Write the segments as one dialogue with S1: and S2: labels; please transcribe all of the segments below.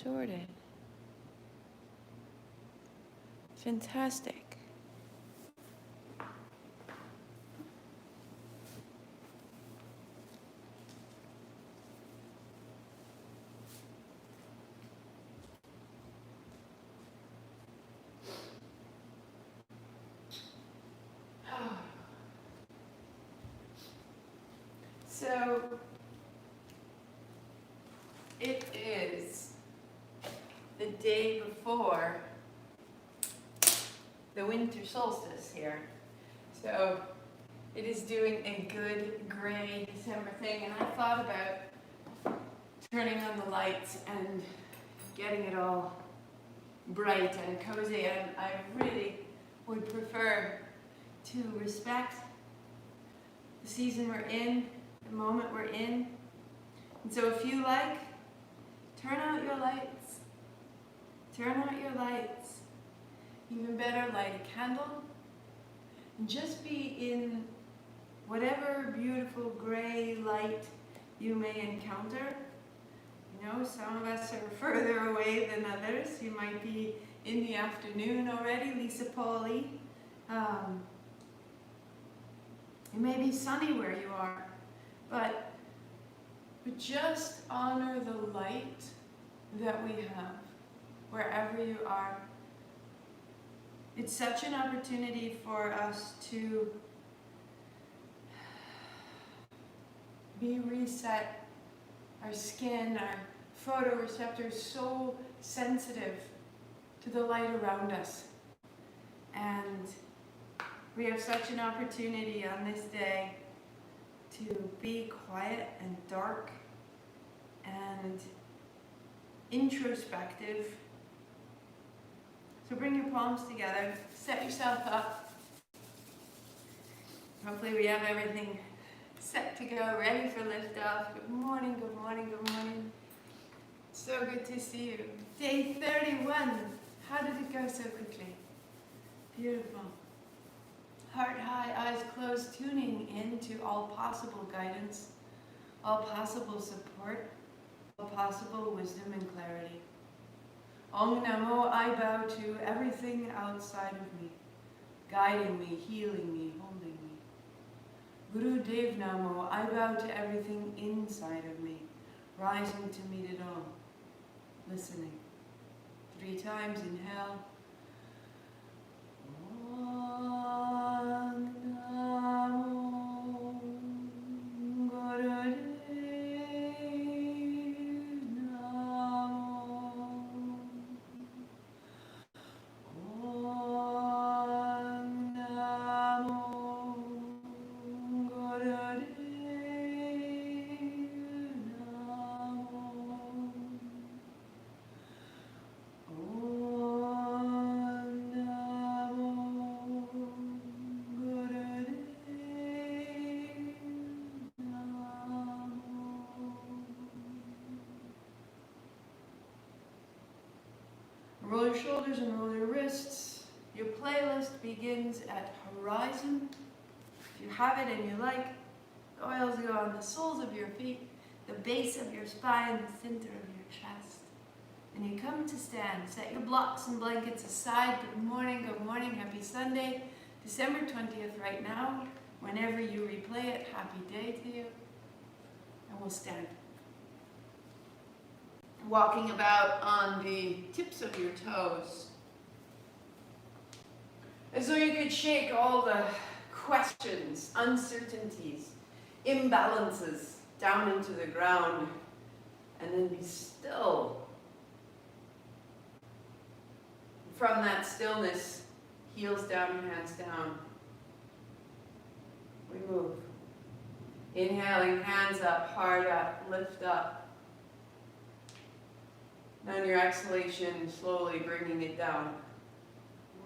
S1: sorted. Fantastic. So, it is the day before the winter solstice here. So, it is doing a good gray December thing, and I thought about turning on the lights and getting it all bright and cozy, and I really would prefer to respect the season we're in, the moment we're in. And so if you like, turn out your lights. Turn out your lights. Even better, light a candle. And just be in whatever beautiful gray light you may encounter. You know, some of us are further away than others. You might be in the afternoon already, Lisa Pauly. It may be sunny where you are, but just honor the light that we have wherever you are. It's such an opportunity for us to be reset. Our skin, our photoreceptors, so sensitive to the light around us. And we have such an opportunity on this day to be quiet and dark and introspective. So bring your palms together, set yourself up. Hopefully we have everything set to go, ready for liftoff. Good morning, good morning, good morning. So good to see you. Day 31. How did it go so quickly? Beautiful. Heart high, eyes closed, tuning into all possible guidance, all possible support, all possible wisdom and clarity. Om Namo, I bow to everything outside of me, guiding me, healing me, holding me. Guru Dev Namo, I bow to everything inside of me, rising to meet it all, listening. 3 times, inhale. Om Namo Guru Dev Namo. Om Namo Guru Dev Namo. Roll your shoulders and roll your wrists. Your playlist begins at horizon. If you have it and you like, the oils go on the soles of your feet, the base of your spine, the center of your chest. And you come to stand. Set your blocks and blankets aside. Good morning, happy Sunday, December 20th right now. Whenever you replay it, happy day to you. And we'll stand. Walking about on the tips of your toes. As though you could shake all the questions, uncertainties, imbalances down into the ground and then be still. From that stillness, heels down, your hands down. We move. Inhaling, hands up, heart up, lift up. On your exhalation, slowly bringing it down.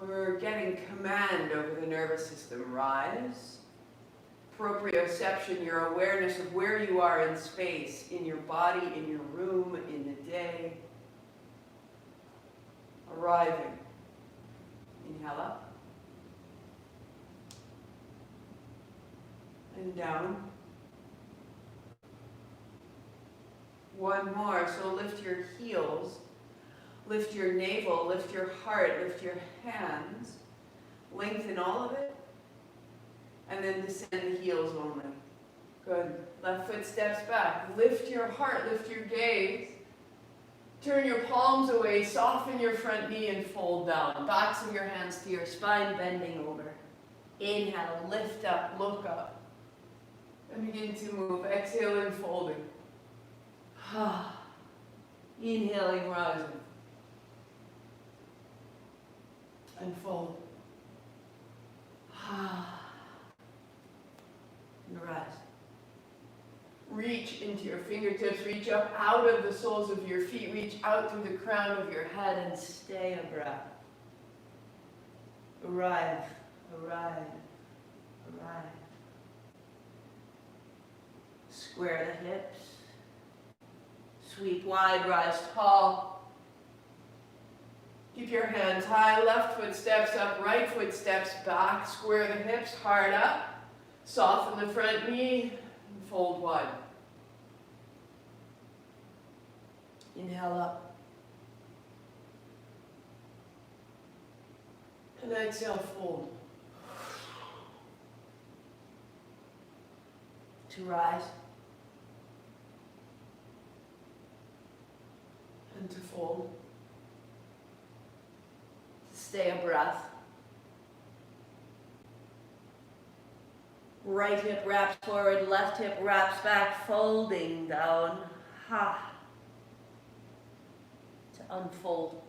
S1: We're getting command over the nervous system. Rise. Proprioception, your awareness of where you are in space, in your body, in your room, in the day. Arriving. Inhale up. And down. One more. So lift your heels Lift your navel, lift your heart, lift your hands. Lengthen all of it. And then descend the heels only. Good. Left foot steps back. Lift your heart, lift your gaze. Turn your palms away, soften your front knee and fold down. Backs of your hands to your spine, bending over. Inhale, lift up, look up. And begin to move. Exhaling, folding. Inhaling, rising. And fold. And rise. Reach into your fingertips, reach up out of the soles of your feet, reach out through the crown of your head and stay a breath. Arrive, arrive, arrive. Square the hips. Sweep wide, rise tall. Keep your hands high, left foot steps up, right foot steps back. Square the hips, hard up. Soften the front knee. Fold wide. Inhale up. And exhale, fold. To rise. And to fold. Stay a breath. Right hip wraps forward, left hip wraps back, folding down. To unfold.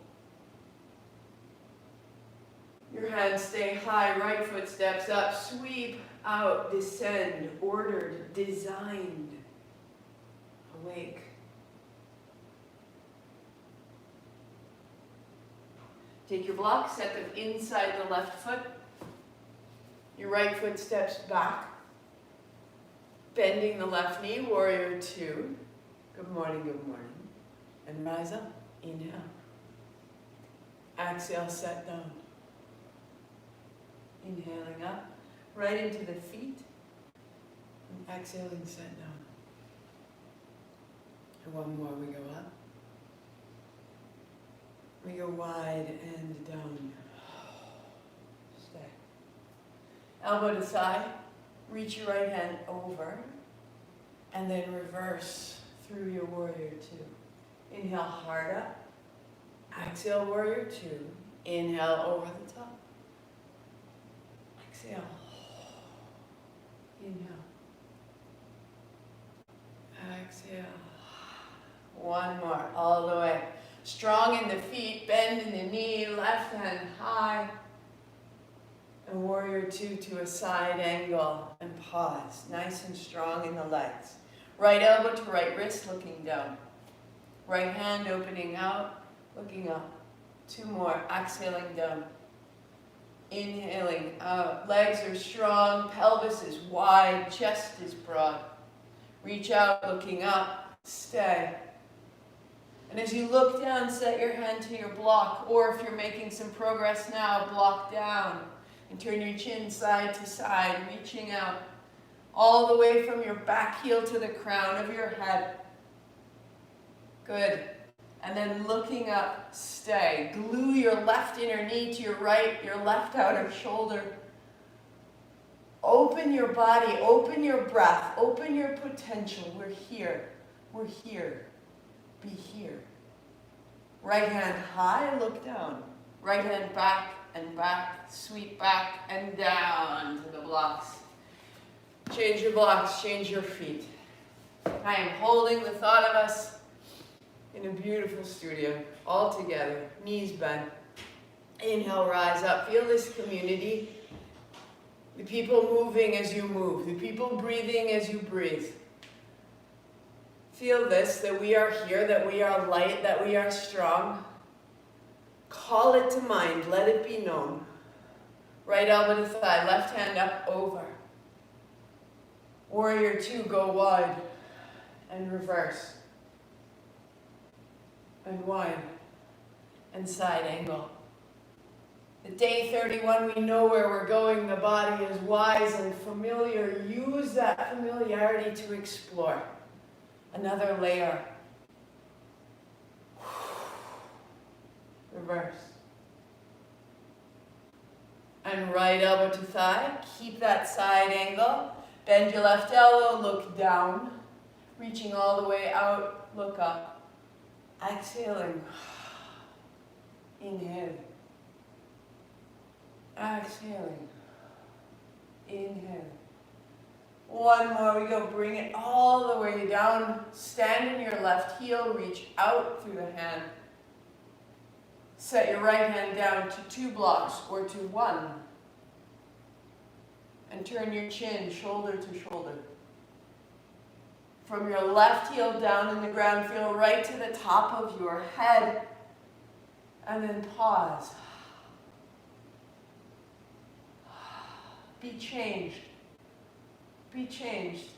S1: Your hands stay high, right foot steps up, sweep out, descend, ordered, designed, awake. Take your blocks, set them inside the left foot. Your right foot steps back. Bending the left knee, warrior two. Good morning, good morning. And rise up, inhale. Exhale, set down. Inhaling up, right into the feet. And exhaling, set down. And one more, we go up. We go wide and down. Stay. Elbow to side. Reach your right hand over. And then reverse through your warrior two. Inhale, hard up. Exhale, warrior two. Inhale, over the top. Exhale. Inhale. Exhale. One more, all the way. Strong in the feet, bend in the knee, left hand high. And warrior two to a side angle and pause. Nice and strong in the legs. Right elbow to right wrist, looking down. Right hand opening out, looking up. Two more, exhaling down. Inhaling out. Legs are strong, pelvis is wide, chest is broad. Reach out, looking up, stay. And as you look down, set your hand to your block, or if you're making some progress now, block down. And turn your chin side to side, reaching out all the way from your back heel to the crown of your head. Good. And then looking up, stay. Glue your left inner knee to your right, your left outer shoulder. Open your body, open your breath, open your potential. We're here. We're here. Be here. Right hand high, look down. Right hand back and back, sweep back and down to the blocks. Change your blocks, change your feet. I am holding the thought of us in a beautiful studio, all together, knees bent. Inhale, rise up. Feel this community. The people moving as you move, the people breathing as you breathe. Feel this, that we are here, that we are light, that we are strong. Call it to mind, let it be known. Right elbow to thigh, left hand up over. Warrior two, go wide and reverse. And wide and side angle. At day 31, we know where we're going. The body is wise and familiar. Use that familiarity to explore. Another layer. reverse. And right elbow to thigh, keep that side angle. Bend your left elbow, look down. Reaching all the way out, look up. Exhaling. Inhale. Exhaling. Inhale. One more, we go, bring it all the way down. Stand in your left heel, reach out through the hand. Set your right hand down to 2 blocks or to 1. And turn your chin shoulder to shoulder. From your left heel down in the ground, feel right to the top of your head. And then pause. Be changed. Be changed.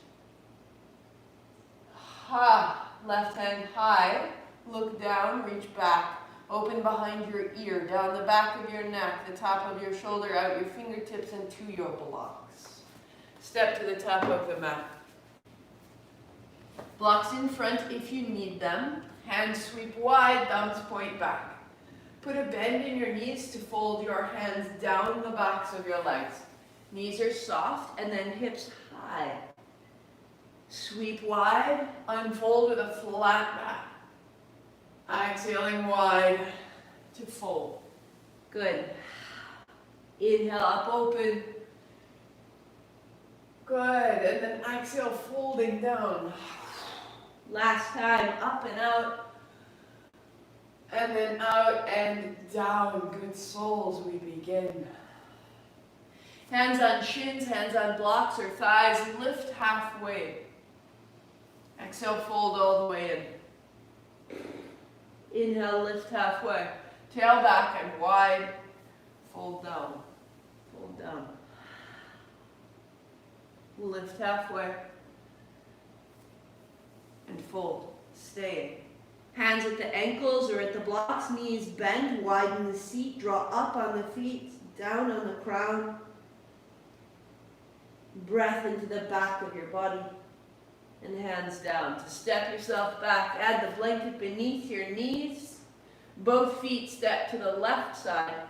S1: Left hand high. Look down, reach back. Open behind your ear, down the back of your neck, the top of your shoulder, out your fingertips and to your blocks. Step to the top of the mat. Blocks in front if you need them. Hands sweep wide, thumbs point back. Put a bend in your knees to fold your hands down the backs of your legs. Knees are soft and then hips high. Sweep wide, unfold with a flat back. Exhaling wide to fold. Good. Inhale up, open. Good. And then exhale, folding down. Last time, up and out. And then out and down. Good souls, we begin. Hands on shins, hands on blocks or thighs. Lift halfway. Exhale, fold all the way in. Inhale, lift halfway. Tail back and wide. Fold down. Fold down. Lift halfway. And fold. Stay. Hands at the ankles or at the blocks. Knees bend. Widen the seat. Draw up on the feet. Down on the crown. Breath into the back of your body. And hands down. To step yourself back, add the blanket beneath your knees. Both feet step to the left side.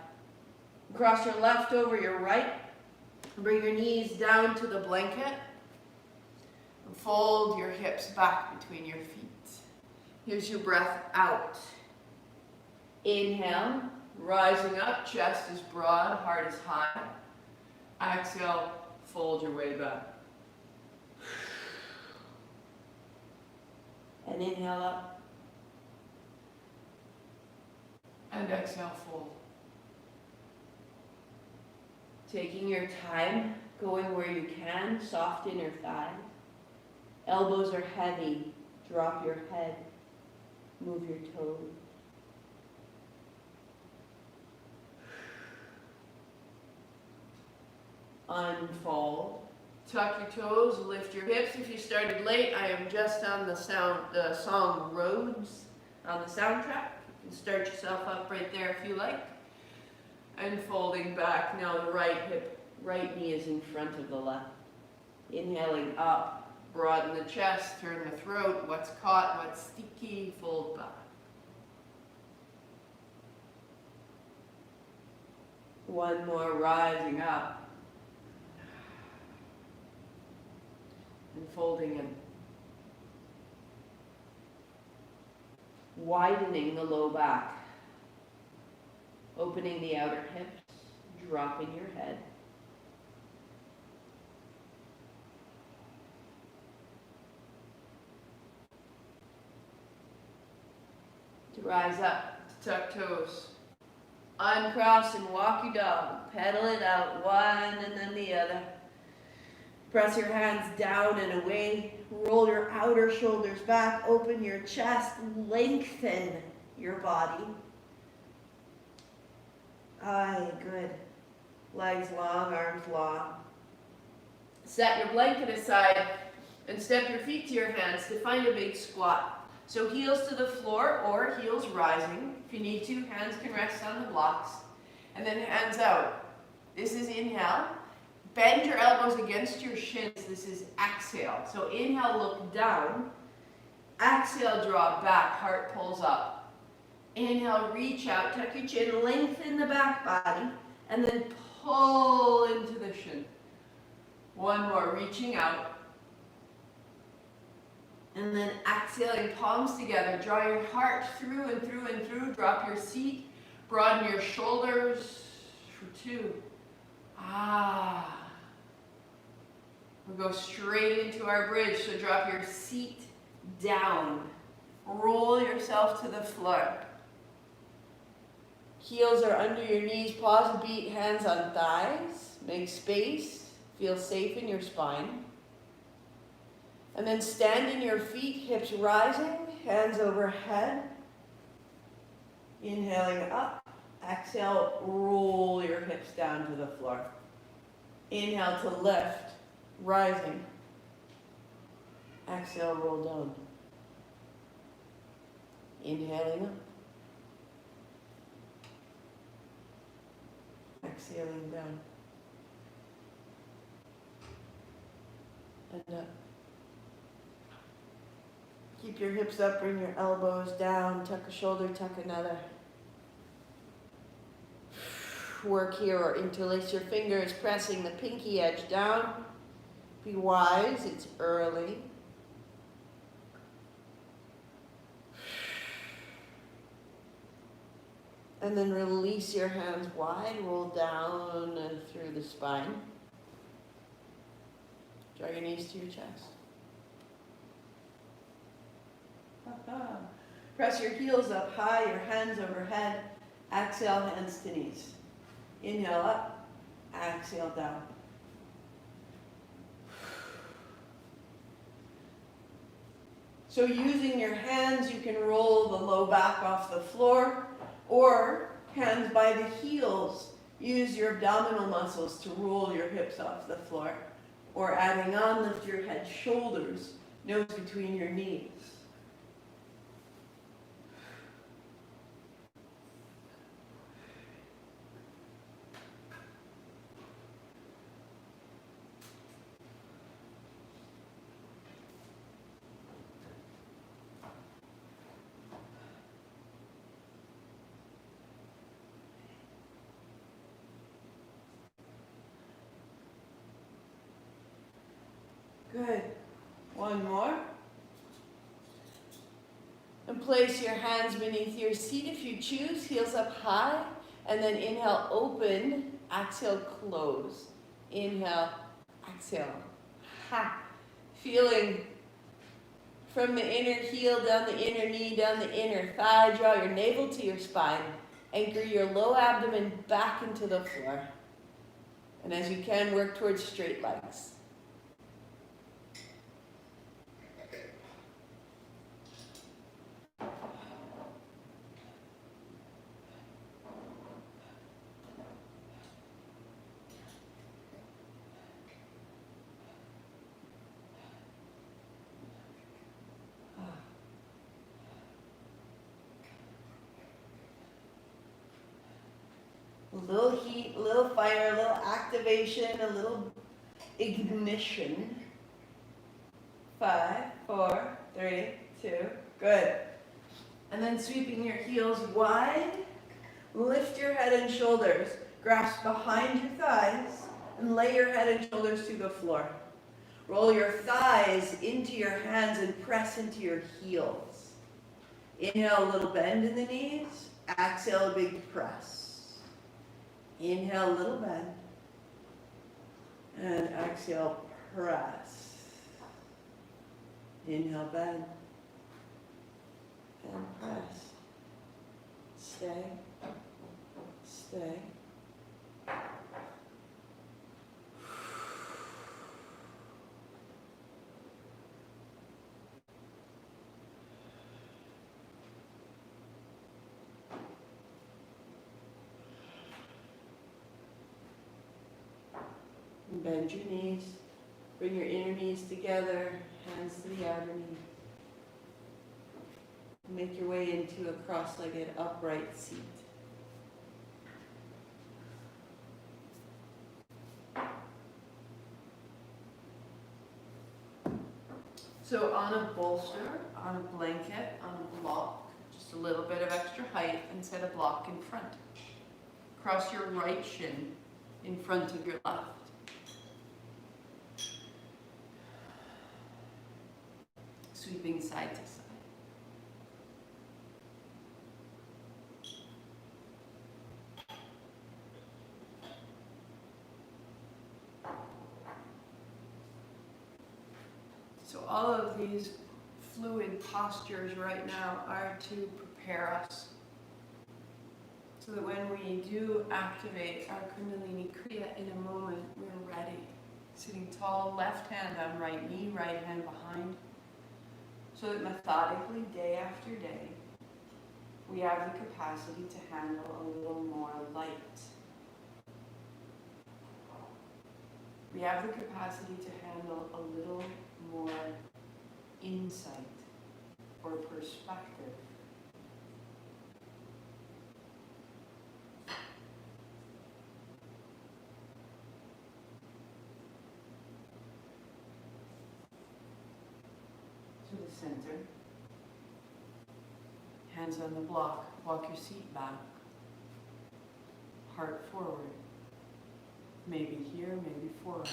S1: Cross your left over your right. Bring your knees down to the blanket. And fold your hips back between your feet. Here's your breath out. Inhale, rising up, chest is broad, heart is high. Exhale, fold your way back. And inhale up. And exhale, fold. Taking your time, going where you can, soft inner thigh. Elbows are heavy. Drop your head. Move your toes. Unfold. Tuck your toes, lift your hips. If you started late, I am just on the song Roads on the soundtrack. You can start yourself up right there if you like. And folding back. Now the right hip, right knee is in front of the left. Inhaling up, broaden the chest, turn the throat. What's caught, what's sticky, fold back. One more, rising up. And folding in. Widening the low back. Opening the outer hips. Dropping your head. To rise up, to tuck toes. Uncross and walk your dog. Pedal it out, one and then the other. Press your hands down and away. Roll your outer shoulders back. Open your chest. Lengthen your body. Aye, good. Legs long, arms long. Set your blanket aside and step your feet to your hands to find a big squat. So heels to the floor or heels rising. If you need to, hands can rest on the blocks. And then hands out. This is inhale. Bend your elbows against your shins. This is exhale. So inhale, look down. Exhale, draw back. Heart pulls up. Inhale, reach out, tuck your chin, lengthen the back body, and then pull into the shin. One more, reaching out. And then exhaling, palms together. Draw your heart through and through and through. Drop your seat. Broaden your shoulders for 2. We'll go straight into our bridge. So drop your seat down. Roll yourself to the floor. Heels are under your knees. Pause a beat. Hands on thighs. Make space. Feel safe in your spine. And then stand in your feet, hips rising, hands overhead. Inhaling up. Exhale, roll your hips down to the floor. Inhale to lift, rising. Exhale, roll down. Inhaling up. Exhaling down. And up. Keep your hips up, bring your elbows down, tuck a shoulder, tuck another. Work here or interlace your fingers, pressing the pinky edge down. Be wise, it's early. And then release your hands wide, roll down and through the spine. Draw your knees to your chest. Press your heels up high, your hands overhead. Exhale, hands to knees. Inhale up, exhale down. So using your hands, you can roll the low back off the floor, or hands by the heels. Use your abdominal muscles to roll your hips off the floor. Or adding on, lift your head, shoulders, nose between your knees. Good. One more. And place your hands beneath your seat if you choose, heels up high, and then inhale, open, exhale, close. Inhale, exhale. Ha. Feeling from the inner heel, down the inner knee, down the inner thigh. Draw your navel to your spine. Anchor your low abdomen back into the floor. And as you can, work towards straight legs. A little heat, a little fire, a little activation, a little ignition. 5, 4, 3, 2, good. And then sweeping your heels wide, lift your head and shoulders, grasp behind your thighs, and lay your head and shoulders to the floor. Roll your thighs into your hands and press into your heels. Inhale, a little bend in the knees. Exhale, a big press. Inhale, a little bend. And exhale, press. Inhale, bend. And press. Stay. Stay. Bend your knees, bring your inner knees together, hands to the outer knee. Make your way into a cross-legged upright seat. So on a bolster, on a blanket, on a block, just Just a little bit of extra height and set a block in front. Cross your right shin in front of your left. Sweeping side to side. So all of these fluid postures right now are to prepare us so that when we do activate our kundalini kriya in a moment, we're ready. Sitting tall, left hand on right knee, right hand behind, so that methodically, day after day, we have the capacity to handle a little more light. We have the capacity to handle a little more insight or perspective. To the center. Hands on the block. Walk your seat back. Heart forward. Maybe here, maybe forearms.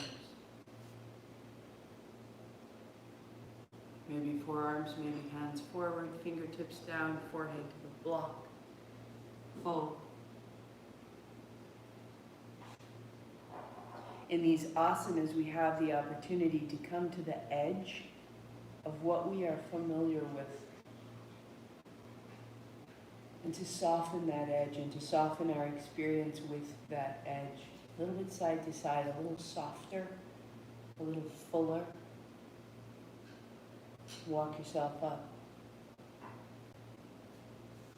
S1: Maybe forearms, maybe hands forward, fingertips down, forehead to the block. Full. In these asanas, we have the opportunity to come to the edge of what we are familiar with, and to soften that edge and to soften our experience with that edge. A little bit side to side, a little softer, a little fuller. Walk yourself up.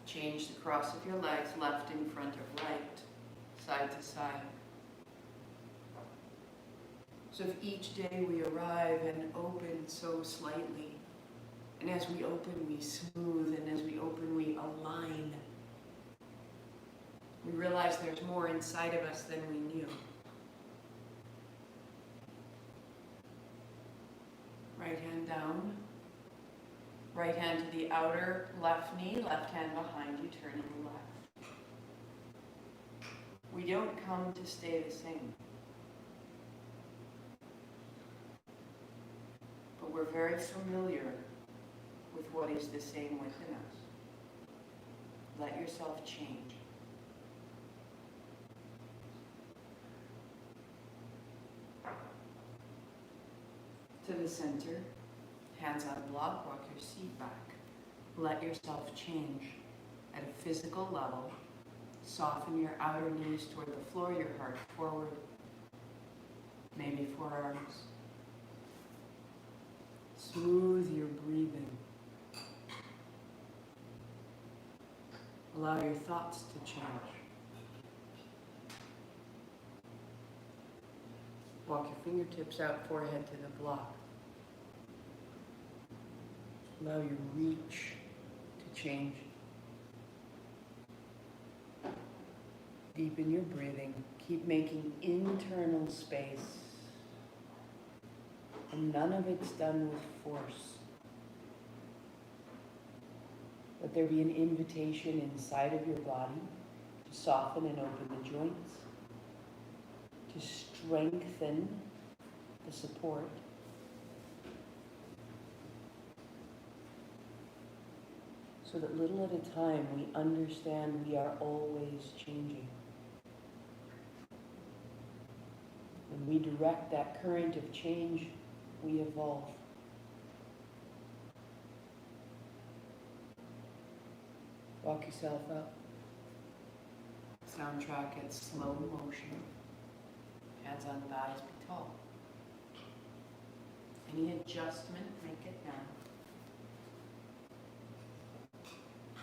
S1: Change the cross of your legs, left in front of right, side to side. So if each day we arrive and open so slightly, and as we open we smooth, and as we open we align, we realize there's more inside of us than we knew. Right hand down. Right hand to the outer left knee, left hand behind you, turning left. We don't come to stay the same. But we're very familiar with what is the same within us. Let yourself change. To the center. Hands on block, walk your seat back. Let yourself change at a physical level. Soften your outer knees toward the floor, your heart forward. Maybe forearms. Smooth your breathing. Allow your thoughts to change. Walk your fingertips out, forehead to the block. Allow your reach to change. Deepen your breathing. Keep making internal space. And none of it's done with force. Let there be an invitation inside of your body to soften and open the joints, to strengthen the support, so that little at a time we understand we are always changing. When we direct that current of change, we evolve. Walk yourself up. Soundtrack at slow motion. Hands on thighs, be tall. Any adjustment, make it now.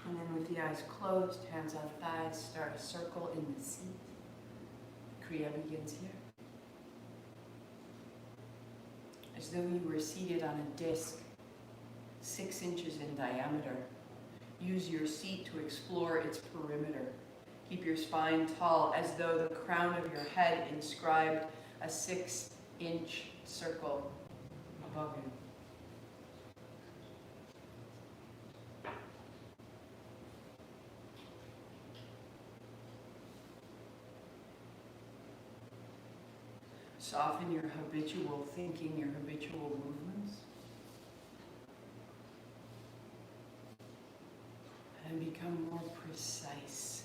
S1: And then with the eyes closed, hands on thighs, start a circle in the seat. Kriya begins here. As though you were seated on a disc, 6 inches in diameter. Use your seat to explore its perimeter. Keep your spine tall, as though the crown of your head inscribed a 6-inch circle above you. Soften your habitual thinking, your habitual movements. And become more precise.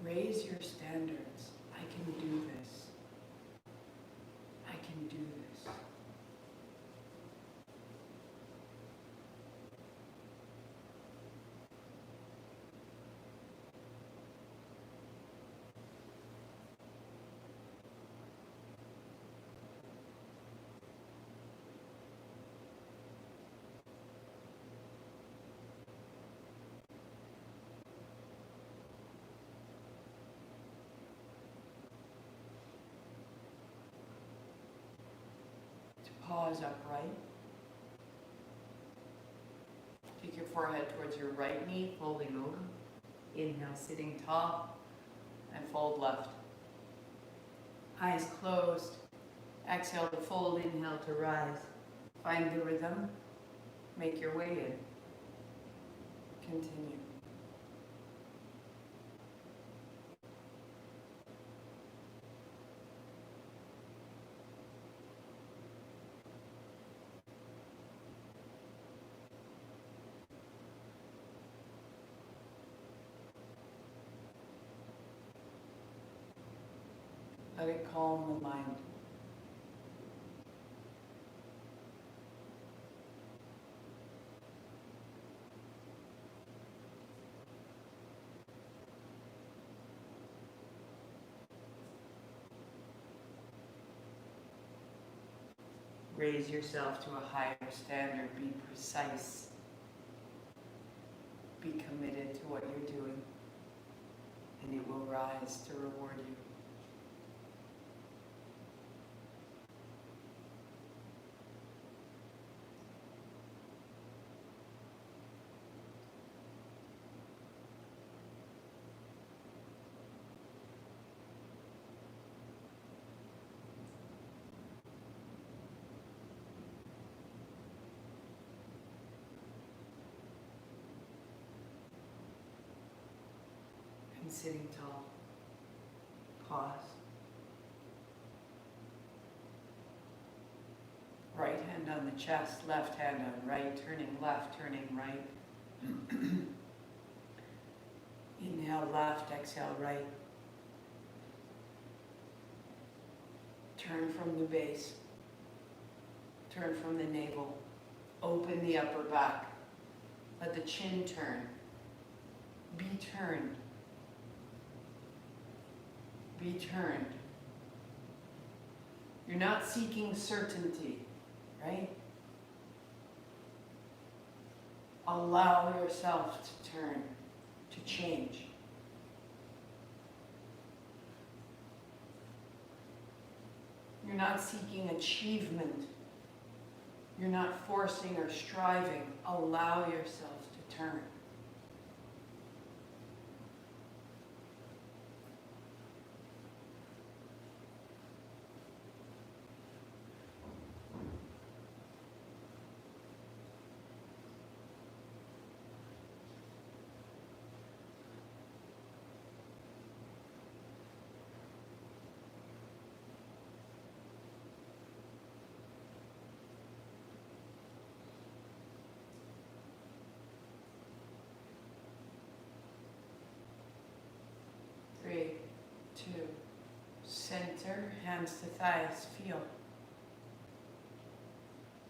S1: Raise your standards. I can do this. I can do this. Pause upright. Take your forehead towards your right knee, folding over. Inhale, sitting tall, and fold left. Eyes closed. Exhale to fold, inhale to rise. Find the rhythm. Make your way in. Continue. Let it calm the mind. Raise yourself to a higher standard. Be precise. Be committed to what you're doing, and it will rise to reward you. And sitting tall. Pause. Right hand on the chest, left hand on right, turning left, turning right. Inhale left, exhale right. Turn from the base. Turn from the navel. Open the upper back. Let the chin turn. Be turned. Be turned. You're not seeking certainty, right? Allow yourself to turn, to change. You're not seeking achievement. You're not forcing or striving. Allow yourself to turn. Three, two, center, hands to thighs, feel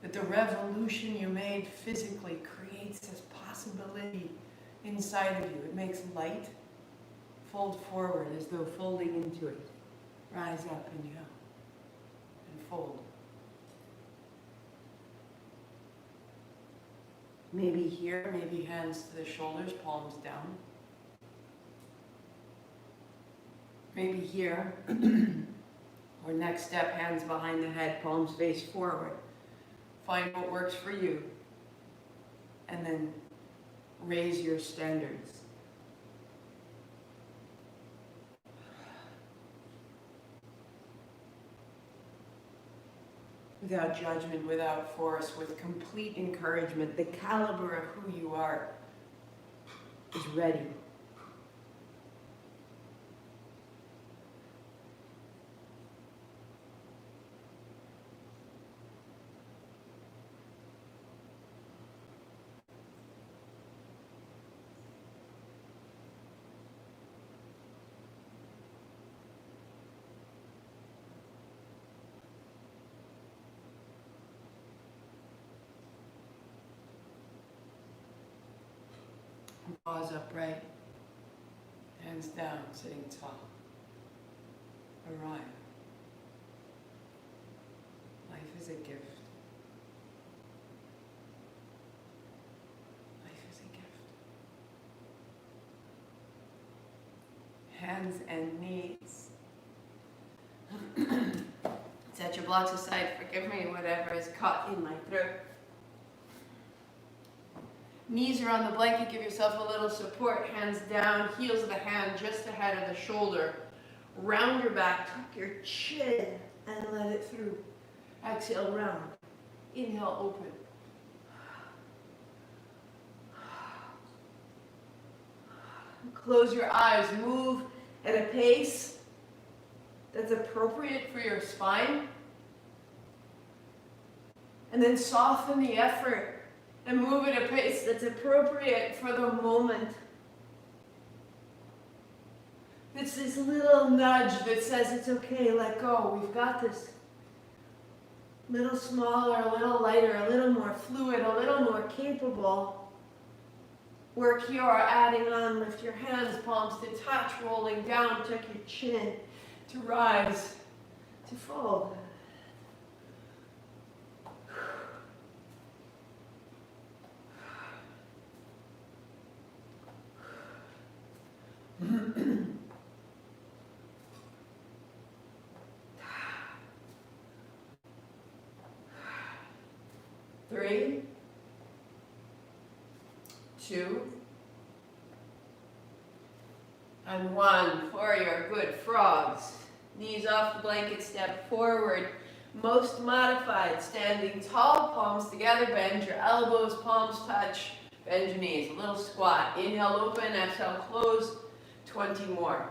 S1: that the revolution you made physically creates this possibility inside of you. It makes light. Fold forward as though folding into it. Rise up and go. And fold. Maybe here, maybe hands to the shoulders, palms down. Maybe here, or next step, hands behind the head, palms face forward. Find what works for you. And then raise your standards. without judgment, without force, with complete encouragement. The caliber of who you are is ready. Paws upright, hands down, sitting tall. Arrive. Life is a gift. Life is a gift. Hands and knees. Set your blocks aside. Forgive me, whatever is caught in my throat. Knees are on the blanket, give yourself a little support, hands down, heels of the hand just ahead of the shoulder. Round your back, tuck your chin and let it through. Exhale, round. Inhale, open. Close your eyes, move at a pace that's appropriate for your spine. And then soften the effort. And move at a pace that's appropriate for the moment. It's this little nudge that says it's okay, let go, we've got this. A little smaller, a little lighter, a little more fluid, a little more capable. Work here, adding on, lift your hands, palms to touch, rolling down, tuck your chin, to rise, to fold. Three, 2, and 1 for your good frogs. Knees off the blanket, step forward. Most modified, standing tall, palms together, bend your elbows, palms touch, bend your knees. A little squat. Inhale, open, exhale, close. 20 more.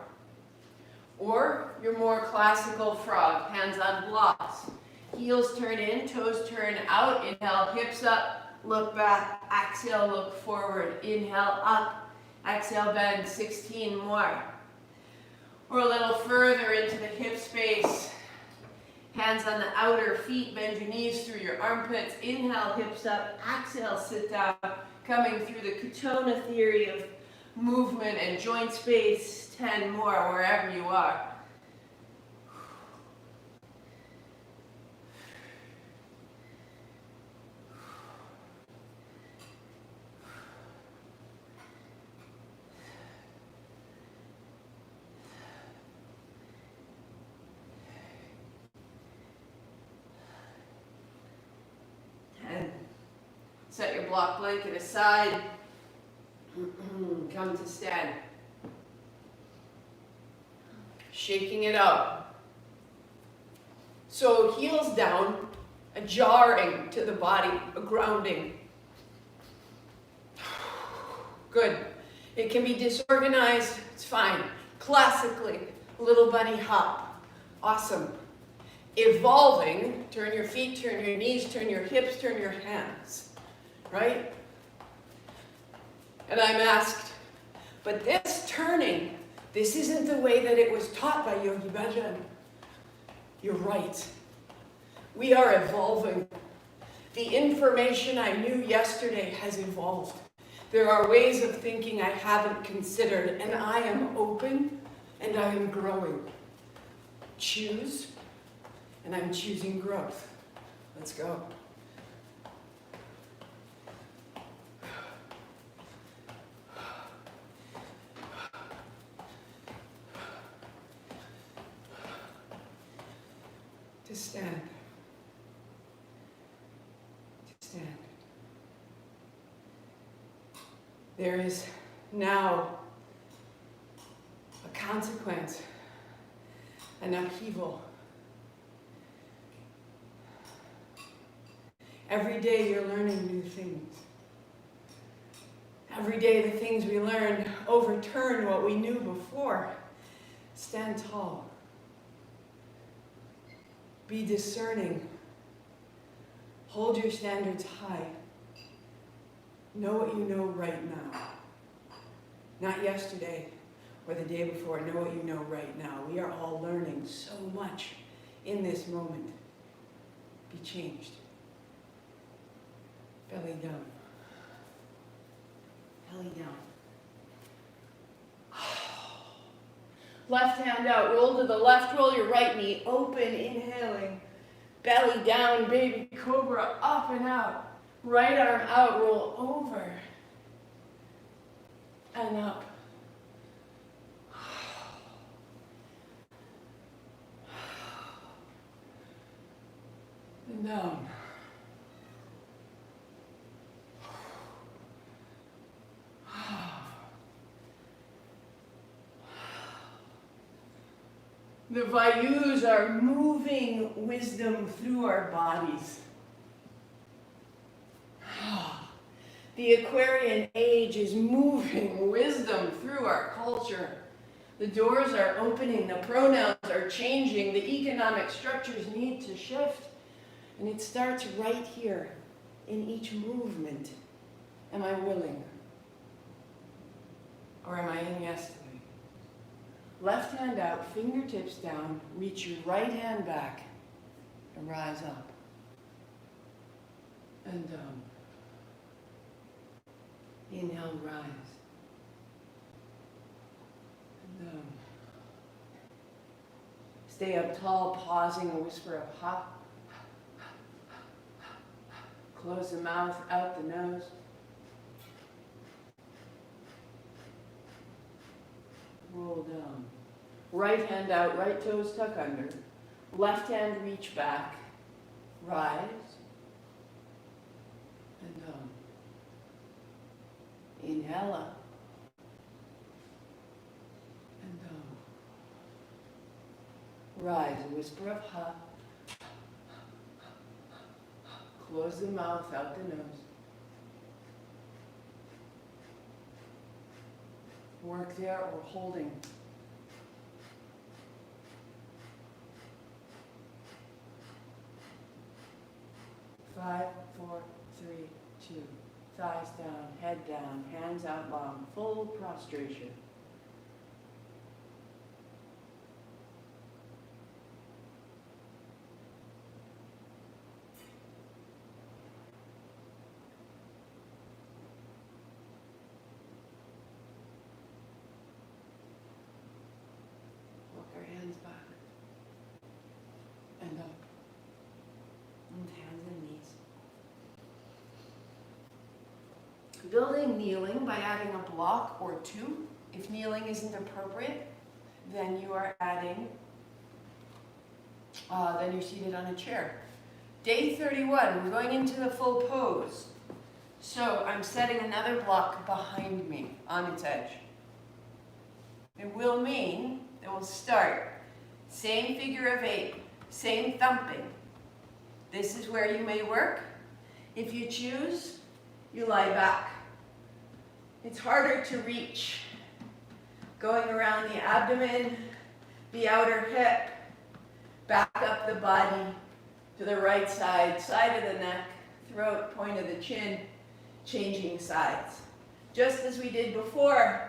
S1: Or your more classical frog, hands on blocks. Heels turn in, toes turn out. Inhale, hips up, look back. Exhale, look forward. Inhale, up. Exhale, bend. 16 more. Or a little further into the hip space. Hands on the outer feet, bend your knees through your armpits. Inhale, hips up. Exhale, sit down. Coming through the Katona theory of movement and joint space. 10 more, wherever you are. Set your block blanket aside. Come to stand. Shaking it out. So heels down, a jarring to the body, a grounding. Good. It can be disorganized, it's fine. Classically, little bunny hop. Awesome. Evolving, turn your feet, turn your knees, turn your hips, turn your hands. Right? And I'm asked, but this turning, this isn't the way that it was taught by Yogi Bhajan. You're right. We are evolving. The information I knew yesterday has evolved. There are ways of thinking I haven't considered, and I am open and I am growing. Choose, and I'm choosing growth. Let's go. To stand. To stand. There is now a consequence, an upheaval. Every day you're learning new things. Every day the things we learn overturn what we knew before. Stand tall. Be discerning. Hold your standards high. Know what you know right now. Not yesterday or the day before. Know what you know right now. We are all learning so much in this moment. Be changed. Belly down. Belly down. Left hand out, roll to the left, roll your right knee open, inhaling. Belly down, baby cobra, up and out. Right arm out, roll over. And up. And down. The vayus are moving wisdom through our bodies. The Aquarian age is moving wisdom through our culture. The doors are opening, the pronouns are changing, the economic structures need to shift. And it starts right here in each movement. Am I willing? Or am I in yesterday? Left hand out, fingertips down, reach your right hand back and rise up. And down. Inhale, rise. And down. Stay up tall, pausing, a whisper of ha. Close the mouth, out the nose. Roll down. Right hand out, right toes tuck under. Left hand reach back. Rise. And down. Inhale up. And down. Rise, a whisper of ha. Close the mouth, out the nose. Work there or holding. 5, 4, 3, 2. Thighs down, head down, hands out long, full prostration. Walk our hands back and up. And hands and knees. Building kneeling by adding a block or two. If kneeling isn't appropriate, then you are adding, then you're seated on a chair. Day 31, we're going into the full pose. So I'm setting another block behind me on its edge. It will mean that we'll start, same figure of 8, same thumping. This is where you may work. If you choose, you lie back. It's harder to reach. Going around the abdomen, the outer hip, back up the body to the right side, side of the neck, throat, point of the chin, changing sides. Just as we did before,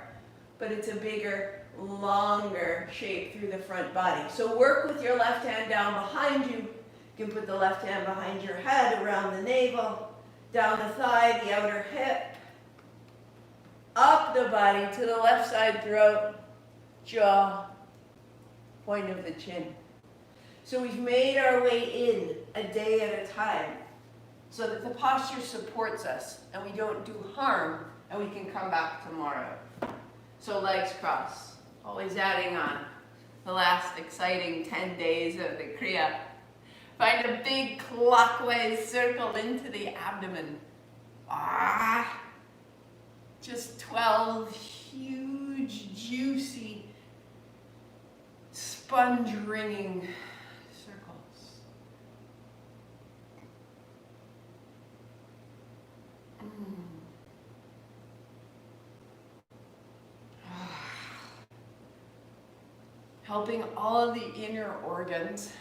S1: but it's a bigger, longer shape through the front body. So work with your left hand down behind you. You can put the left hand behind your head, around the navel, down the thigh, the outer hip, up the body to the left side throat, jaw, point of the chin. So we've made our way in a day at a time so that the posture supports us and we don't do harm and we can come back tomorrow. So legs crossed, always adding on the last exciting 10 days of the Kriya. Find a big clockwise circle into the abdomen. Just 12 huge, juicy, sponge-ringing circles. helping all of the inner organs,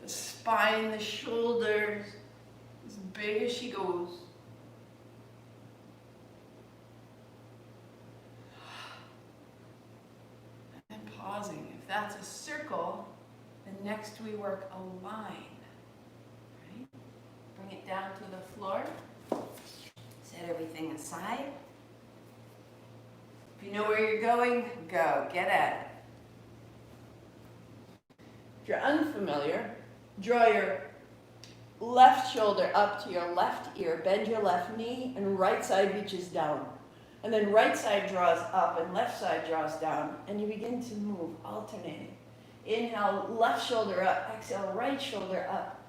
S1: the spine, the shoulders, as big as she goes. And pausing. If that's a circle, then next we work a line. Right? Bring it down to the floor. Set everything aside. If you know where you're going, go. Get at it. If you're unfamiliar, draw your left shoulder up to your left ear, bend your left knee, and right side reaches down. And then right side draws up and left side draws down, and you begin to move, alternating. Inhale, left shoulder up, exhale, right shoulder up.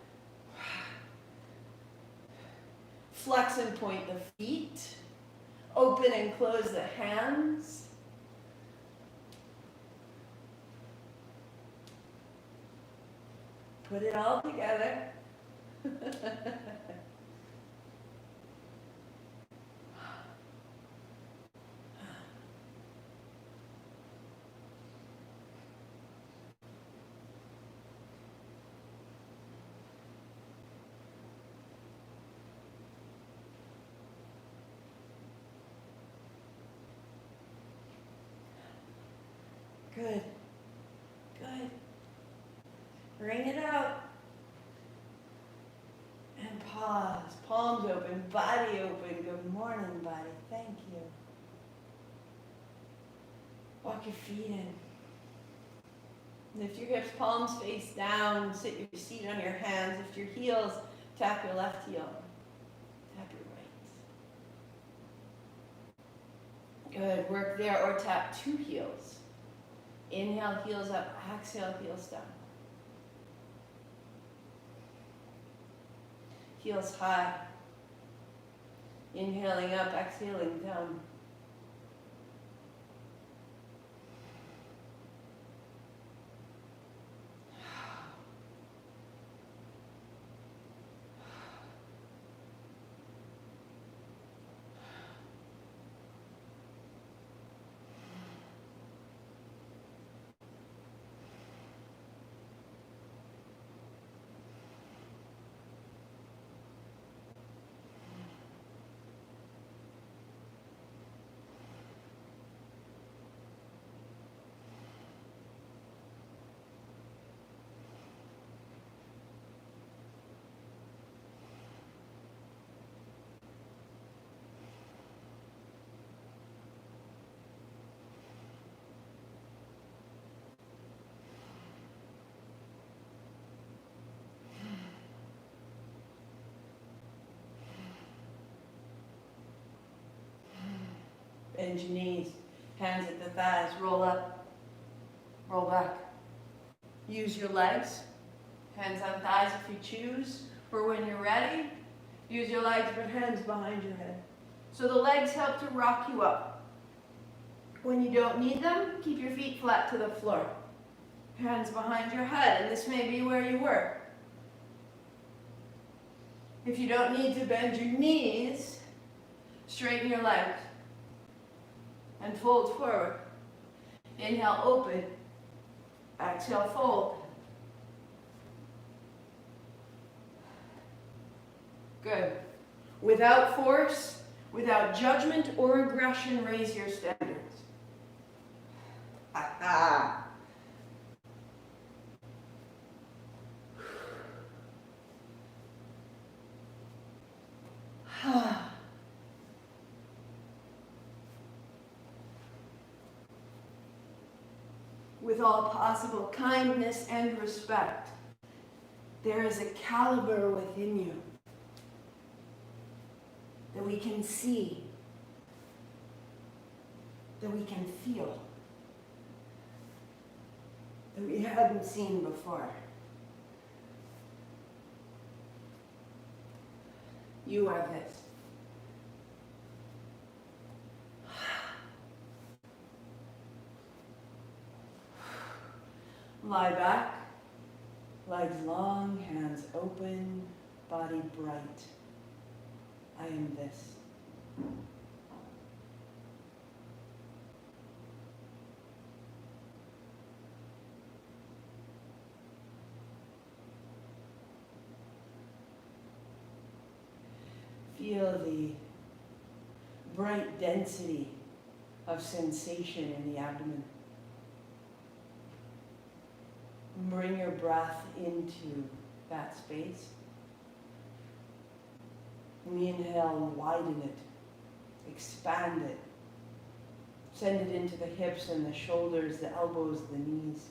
S1: Flex and point the feet. Open and close the hands. Put it all together. Good. Good. Bring it out. And pause. Palms open, body open. Good morning, body. Thank you. Walk your feet in. Lift your hips, palms face down. Sit your seat on your hands. Lift your heels. Tap your left heel. Tap your right. Good. Work there or tap two heels. Inhale, heels up. Exhale, heels down. Heels high. Inhaling up, exhaling down. Bend your knees, hands at the thighs, roll up, roll back. Use your legs, hands on thighs if you choose, or when you're ready, use your legs but hands behind your head. So the legs help to rock you up. When you don't need them, keep your feet flat to the floor. Hands behind your head, and this may be where you work. If you don't need to bend your knees, straighten your legs. And fold forward. Inhale, open. Exhale, fold. Good. Without force, without judgment or aggression, raise your standards. Ah. With all possible kindness and respect, there is a caliber within you that we can see, that we can feel, that we hadn't seen before. You are this. Lie back, legs long, hands open, body bright. I am this. Feel the bright density of sensation in the abdomen. Bring your breath into that space. We inhale, widen it, expand it. Send it into the hips and the shoulders, the elbows, the knees.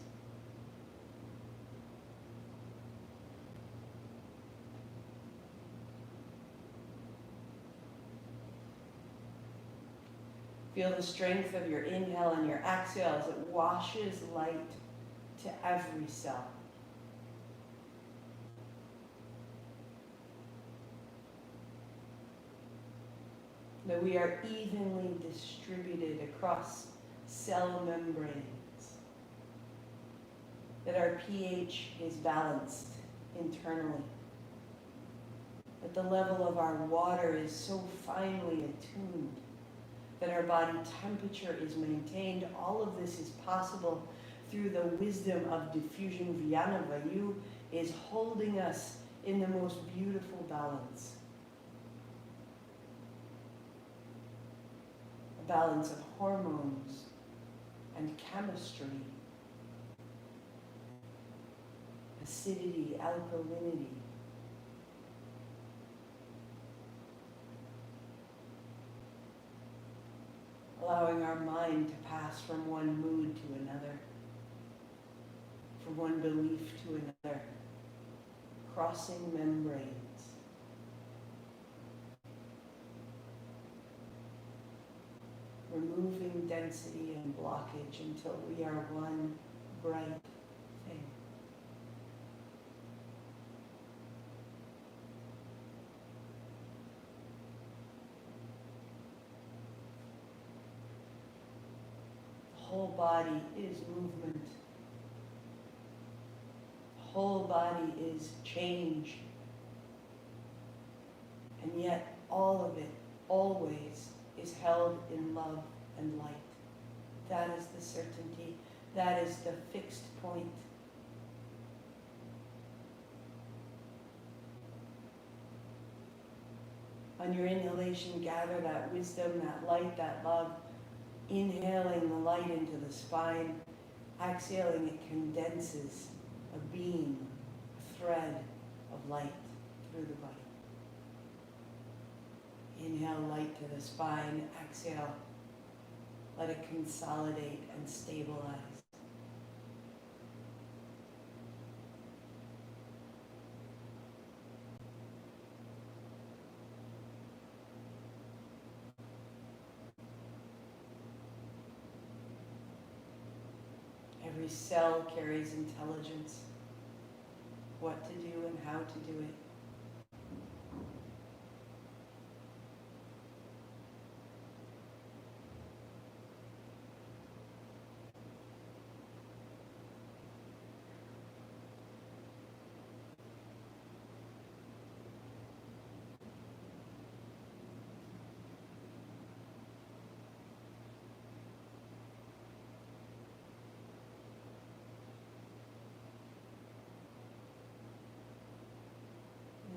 S1: Feel the strength of your inhale and your exhale as it washes light to every cell. That we are evenly distributed across cell membranes. That our pH is balanced internally. That the level of our water is so finely attuned. That our body temperature is maintained. All of this is possible through the wisdom of diffusion. Vyana Vayu is holding us in the most beautiful balance. A balance of hormones and chemistry, acidity, alkalinity. Allowing our mind to pass from one mood to another, from one belief to another, crossing membranes. Removing density and blockage until we are one bright thing. The whole body is movement. The whole body is change. And yet all of it, always, is held in love and light. That is the certainty. That is the fixed point. On your inhalation, gather that wisdom, that light, that love. Inhaling the light into the spine. Exhaling, it condenses a beam, a thread of light through the body. Inhale light to the spine, exhale, let it consolidate and stabilize. Every cell carries intelligence, what to do and how to do it.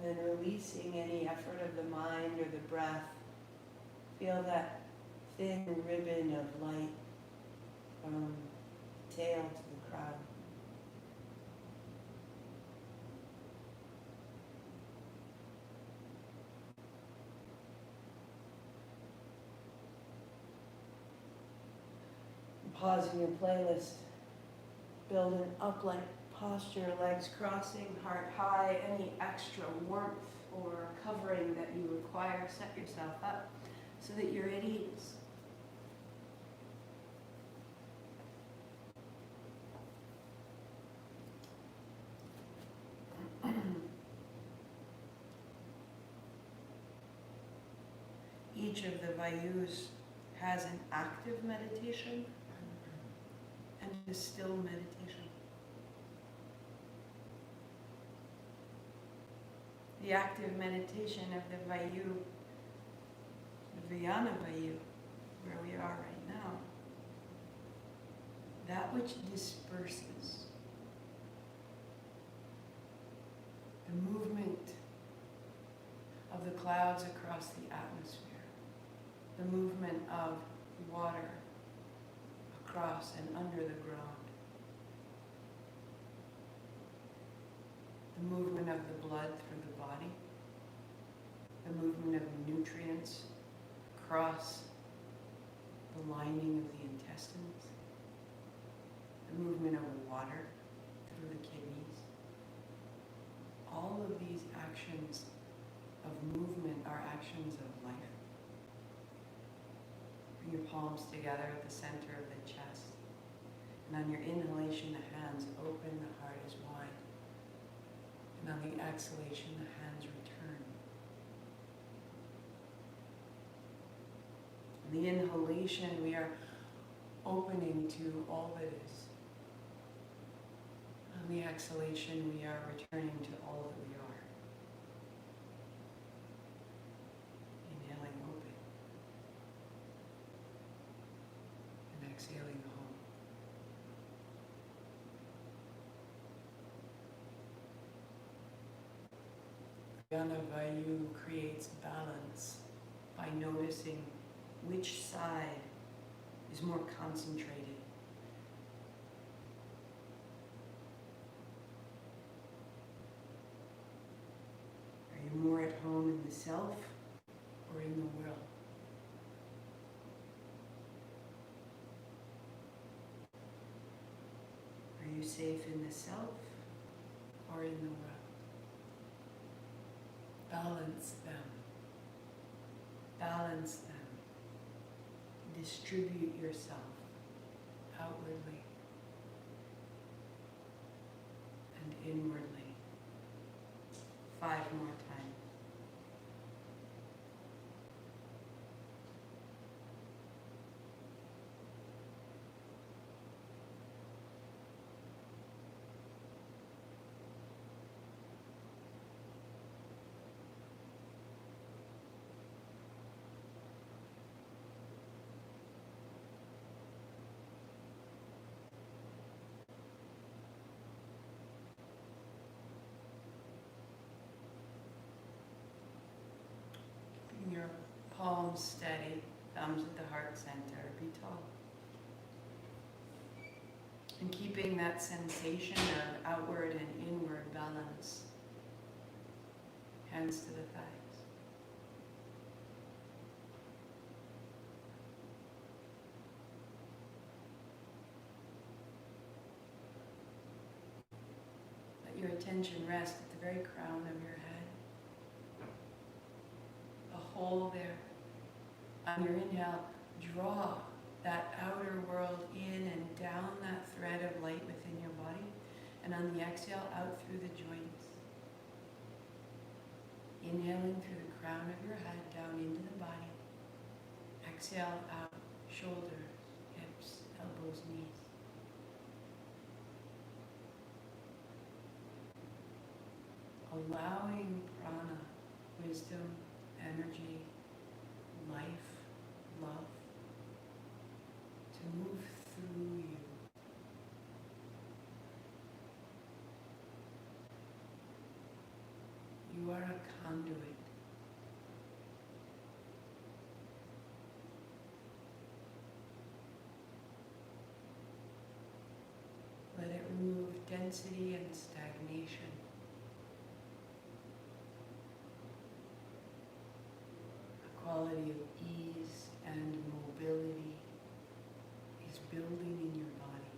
S1: And then releasing any effort of the mind or the breath. Feel that thin ribbon of light from the tail to the crown. Pausing your playlist. Build an upright posture, legs crossing, heart high. Any extra warmth or covering that you require, set yourself up so that you're at ease. Each of the vayus has an active meditation and a still meditation. The active meditation of the vayu, the Vyana Vayu, where we are right now, that which disperses, the movement of the clouds across the atmosphere, the movement of water across and under the ground, the movement of the blood through the body, the movement of nutrients across the lining of the intestines, the movement of water through the kidneys. All of these actions of movement are actions of life. Bring your palms together at the center of the chest. And on your inhalation, the hands open, the heart is wide. And on the exhalation, the hands return. On the inhalation, we are opening to all that is. On the exhalation, we are returning to all that we are. Inhaling open. And exhaling home. Vayu creates balance by noticing which side is more concentrated. Are you more at home in the self or in the will? Are you safe in the self or in the will? Balance them. Balance them. Distribute yourself outwardly and inwardly. 5 more times. Your palms steady, thumbs at the heart center, be tall. And keeping that sensation of outward and inward balance. Hands to the thighs. Let your attention rest at the very crown of your head. Hold there. On your inhale, draw that outer world in and down that thread of light within your body. And on the exhale, out through the joints. Inhaling through the crown of your head, down into the body. Exhale out, shoulders, hips, elbows, knees. Allowing prana, wisdom, energy, life, love to move through you. You are a conduit. Let it remove density and stagnation. Quality of ease and mobility is building in your body.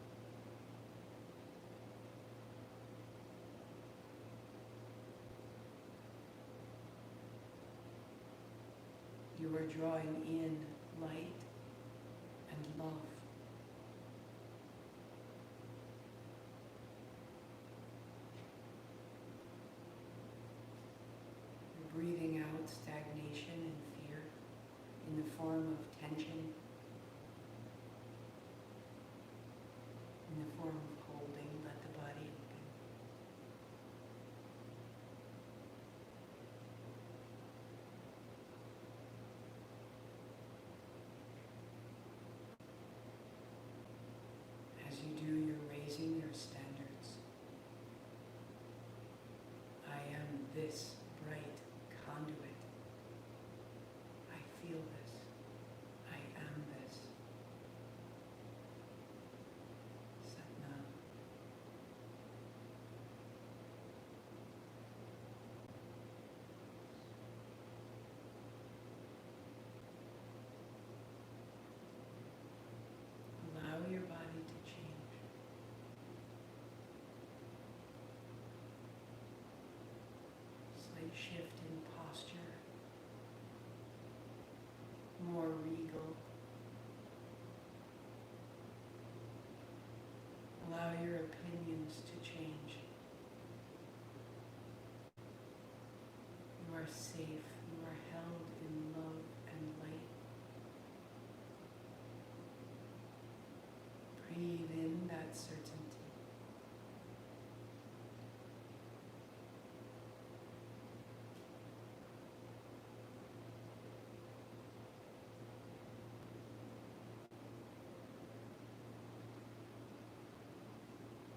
S1: You are drawing in light and love. You're breathing out stagnation and fear in the form of tension, in the form of holding. Let the body open. As you do, you're raising your standards. I am this bright conduit. more regal. Allow your opinions to change. You are safe. You are held in love and light. Breathe in that certainty.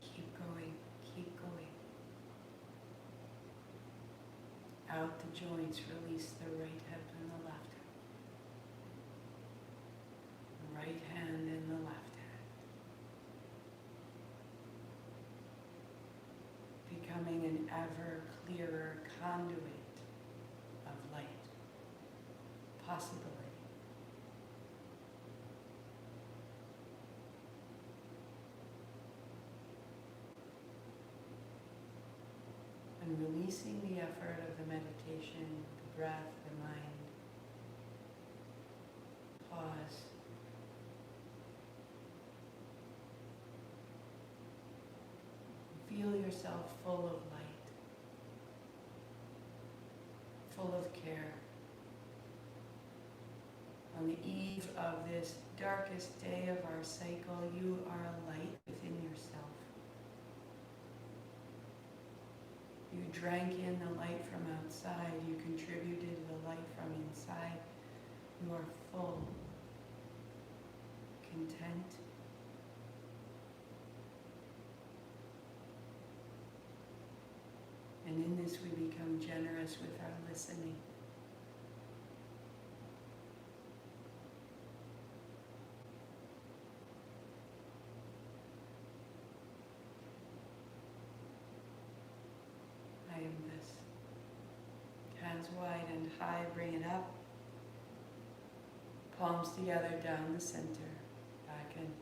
S1: Keep going, keep going. Out the joints, release the right hip and the left hip. The right hand and the left hand. Becoming an ever clearer conduit of light, possibility. And releasing the effort of the meditation, the breath, the mind. Pause. Feel yourself full of light, full of care. On the eve of this darkest day of our cycle, you are a light within yourself. You drank in the light from outside, you contributed the light from inside. You are full, content, and in this we become generous with our listening. I am this. Hands wide and high, bring it up. Palms together down the center, back in.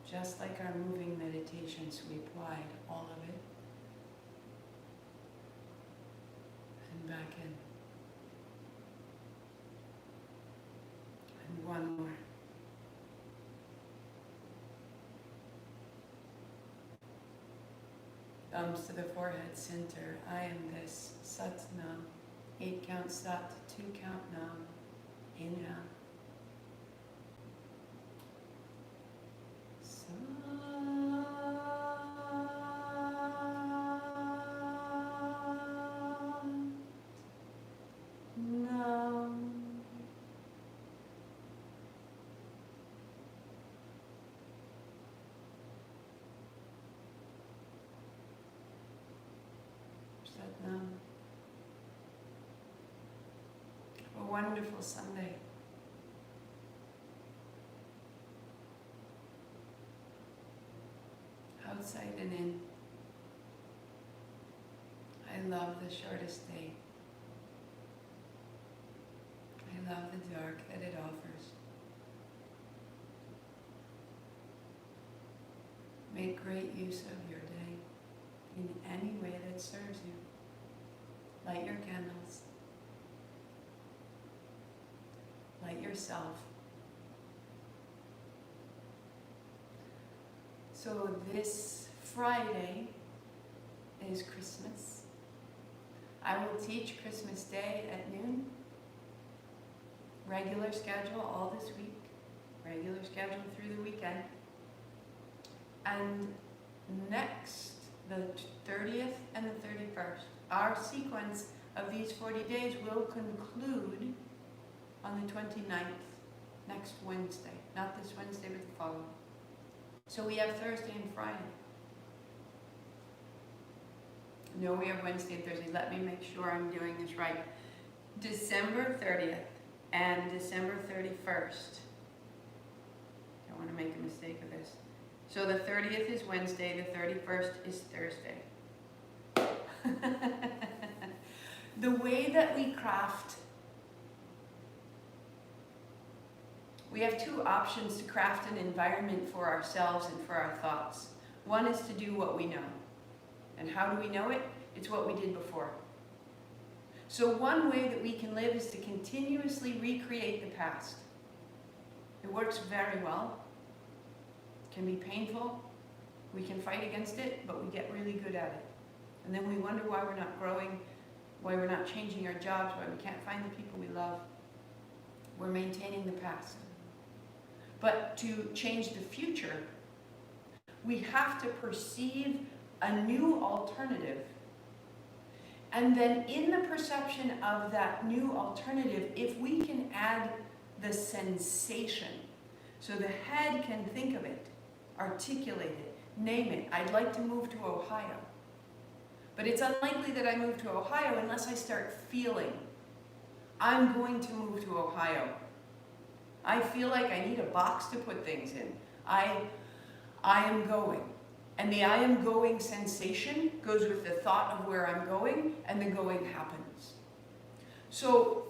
S1: Just like our moving meditations, we applied all of it. And back in. And one more. Thumbs to the forehead center. I am this. Sat Nam. 8 count Sat, 2 count Nam. Inhale. A wonderful Sunday. Outside and in. I love the shortest day. I love the dark that it offers. Make great use of your day in any way that serves you. Light your candles. Light yourself. So this Friday is Christmas. I will teach Christmas Day at noon. Regular schedule all this week. Regular schedule through the weekend. And next, the 30th and the 31st, our sequence of these 40 days will conclude on the 29th, next Wednesday. Not this Wednesday, but the following. So we have Thursday and Friday. No, we have Wednesday and Thursday. Let me make sure I'm doing this right. December 30th and December 31st. Don't want to make a mistake of this. So the 30th is Wednesday, the 31st is Thursday. The way that we craft, we have two options to craft an environment for ourselves and for our thoughts. One is to do what we know. And how do we know it? It's what we did before. So one way that we can live is to continuously recreate the past. It works very well. It can be painful. We can fight against it, but we get really good at it. And then we wonder why we're not growing, why we're not changing our jobs, why we can't find the people we love. We're maintaining the past. But to change the future, we have to perceive a new alternative. And then in the perception of that new alternative, if we can add the sensation, so the head can think of it, articulate it, name it. I'd like to move to Ohio. But it's unlikely that I move to Ohio unless I start feeling, I'm going to move to Ohio. I feel like I need a box to put things in. I am going. And the I am going sensation goes with the thought of where I'm going, and the going happens. So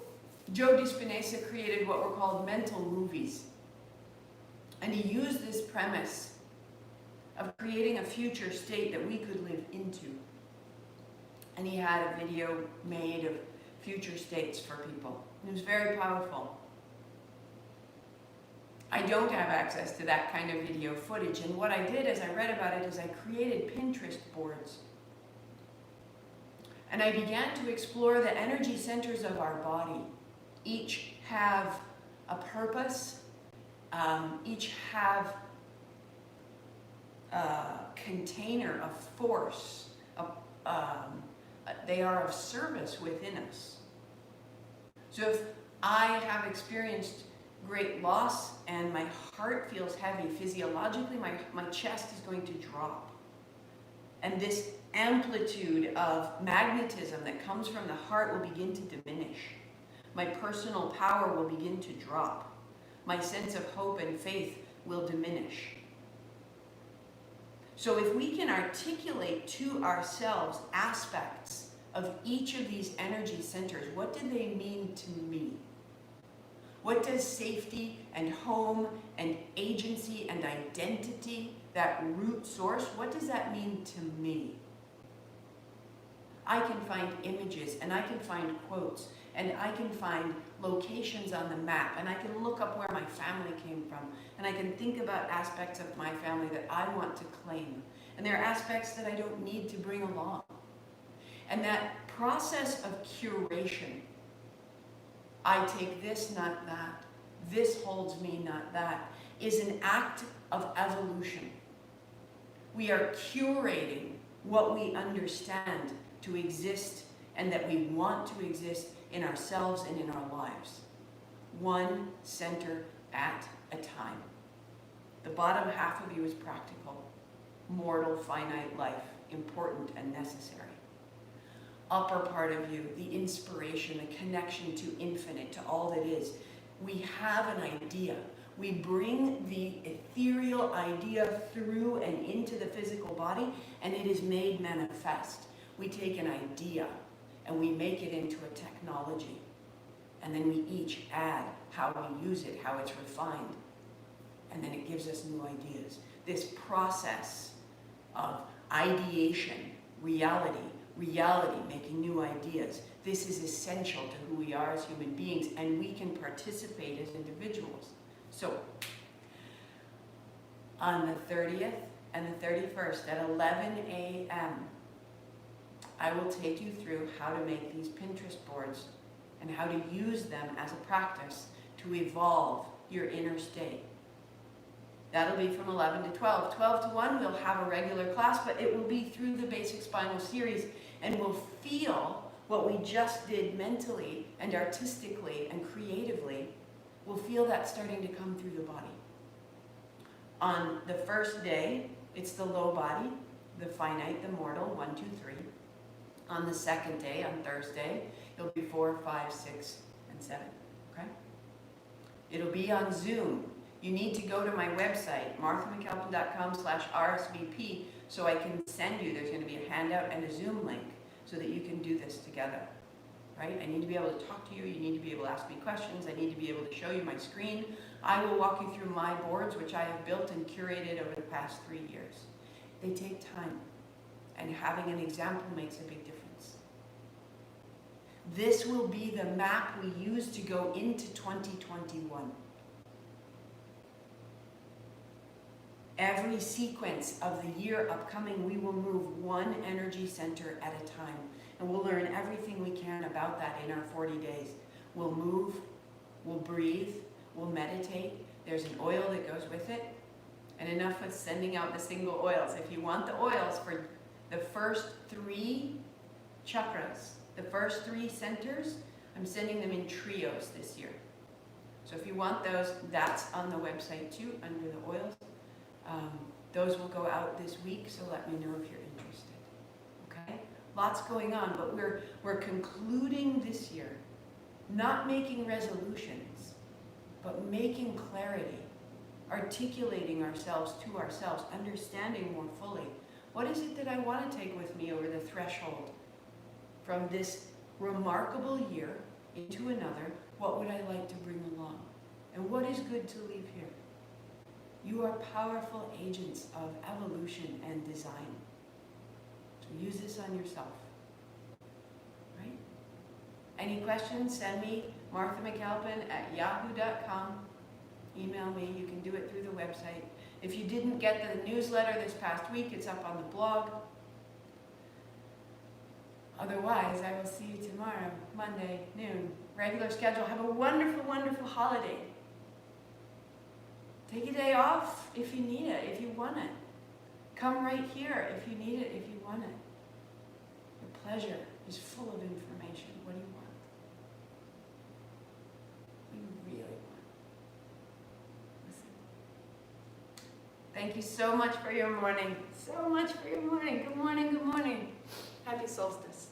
S1: Joe Dispenza created what were called mental movies. And he used this premise of creating a future state that we could live into. And he had a video made of future states for people. It was very powerful. I don't have access to that kind of video footage, and what I did as I read about it is I created Pinterest boards. And I began to explore the energy centers of our body. Each have a purpose, each have a container of force, they are of service within us. So if I have experienced great loss and my heart feels heavy, physiologically my chest is going to drop. And this amplitude of magnetism that comes from the heart will begin to diminish. My personal power will begin to drop. My sense of hope and faith will diminish. So if we can articulate to ourselves aspects of each of these energy centers, what do they mean to me? What does safety and home and agency and identity, that root source, what does that mean to me? I can find images, and I can find quotes, and I can find locations on the map, and I can look up where my family came from, and I can think about aspects of my family that I want to claim. And there are aspects that I don't need to bring along. And that process of curation, I take this, not that, this holds me, not that, is an act of evolution. We are curating what we understand to exist and that we want to exist in ourselves and in our lives. One center at a time. The bottom half of you is practical, mortal, finite life, important and necessary. Upper part of you, the inspiration, the connection to infinite, to all that is. We have an idea. We bring the ethereal idea through and into the physical body, and it is made manifest. We take an idea and we make it into a technology. And then we each add how we use it, how it's refined. And then it gives us new ideas. This process of ideation, reality, making new ideas. This is essential to who we are as human beings, and we can participate as individuals. So, on the 30th and the 31st at 11 a.m., I will take you through how to make these Pinterest boards and how to use them as a practice to evolve your inner state. That'll be from 11 to 12. 12 to 1, we'll have a regular class, but it will be through the Basic Spinal series, and we'll feel what we just did mentally and artistically and creatively. We'll feel that starting to come through the body. On the first day, it's the low body, the finite, the mortal, 1, 2, 3. On the second day, on Thursday, it'll be 4, 5, 6, and 7, okay? It'll be on Zoom. You need to go to my website, marthamcalpin.com/RSVP, so I can send you, there's going to be a handout and a Zoom link so that you can do this together, right? I need to be able to talk to you. You need to be able to ask me questions. I need to be able to show you my screen. I will walk you through my boards, which I have built and curated over the past 3 years. They take time, and having an example makes a big difference. This will be the map we use to go into 2021. Every sequence of the year upcoming, we will move one energy center at a time. And we'll learn everything we can about that in our 40 days. We'll move, we'll breathe, we'll meditate. There's an oil that goes with it. And enough with sending out the single oils. If you want the oils for the first 3 chakras, the first 3 centers, I'm sending them in trios this year. So if you want those, that's on the website too, under the oils. Those will go out this week, so let me know if you're interested. Okay? Lots going on, but we're concluding this year, not making resolutions, but making clarity, articulating ourselves to ourselves, understanding more fully. What is it that I want to take with me over the threshold from this remarkable year into another? What would I like to bring along? And what is good to leave here? You are powerful agents of evolution and design. So use this on yourself. Right? Any questions? Send me marthamcalpin@yahoo.com. Email me. You can do it through the website. If you didn't get the newsletter this past week, it's up on the blog. Otherwise, I will see you tomorrow, Monday, noon. Regular schedule. Have a wonderful, wonderful holiday. Take a day off if you need it, if you want it. Come right here if you need it, if you want it. Your pleasure is full of information. What do you want? What do you really want? Listen. Thank you so much for your morning. So much for your morning. Good morning, good morning. Happy solstice.